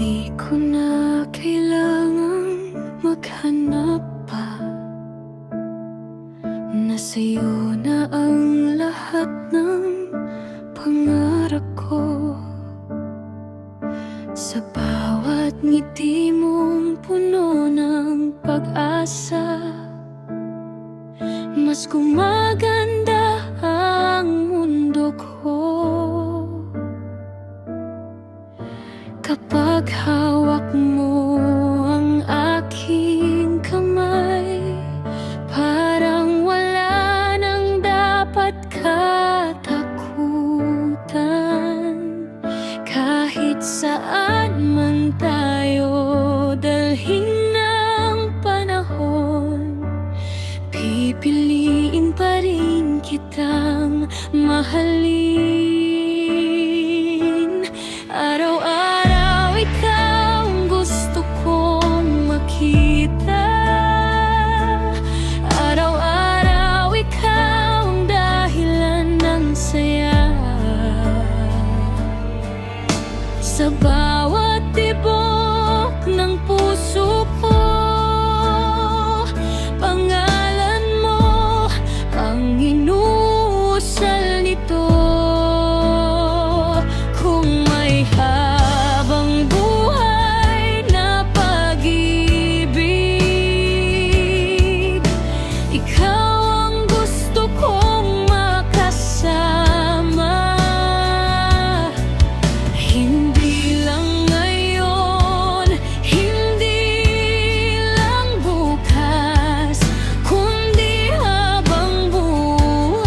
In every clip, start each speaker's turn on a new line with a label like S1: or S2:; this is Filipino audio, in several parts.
S1: Di ko na kailangang maghanap pa, nasa'yo na ang lahat ng pangarap ko. Sa bawat ngiti mong puno ng pag-asa, mas gumaganda ang mundo ko. Kapag hawak mo ang aking kamay, parang wala nang dapat katakutan. Kahit saan man tayo dalhin ng panahon, pipiliin pa rin kitang mahalin. Araw-araw ikaw ang gusto kong makita. Araw-araw ikaw ang dahilan ng saya. Sa bawat tibok ng puso ko, pangalan mo ang inuusal nito. Kung may habang buhay na pag-ibig, ikaw ang gusto kong makasama. Hindi lang ngayon, hindi lang bukas, kundi habang buhay,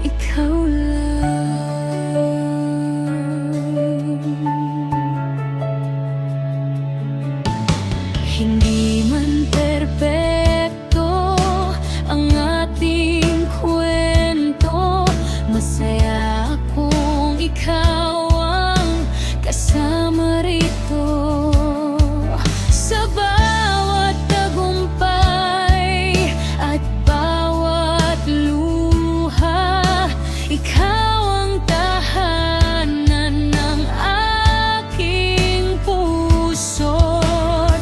S1: ikaw lang. Hindi man perpekto ang ating kwento, masaya akong ikaw ang kasama rito. Sa bawat tagumpay at bawat luha, ikaw ang tahanan ng aking puso.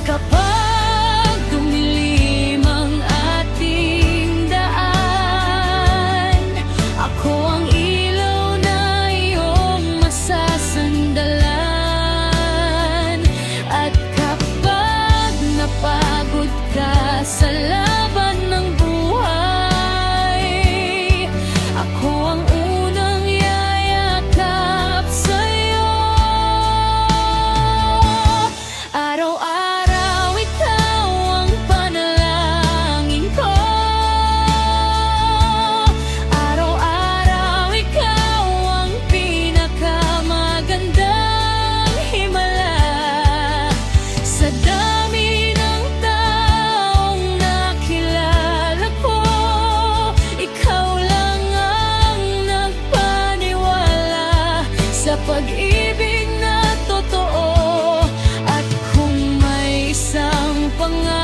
S1: Kapag dumilim ang ating daan, ako ang ilaw na iyong masasandalan. At kapag napagod ka sa laban ng buhay, ako ang unang yayakap sa'yo. Araw-araw ikaw ang panalangin ko. Araw-araw ikaw ang pinakamagandang himala. Sa dami ng taong nakilala ko, ikaw lang ang nagpaniwala sa pag-ibig na totoo. At kung may isang pangarap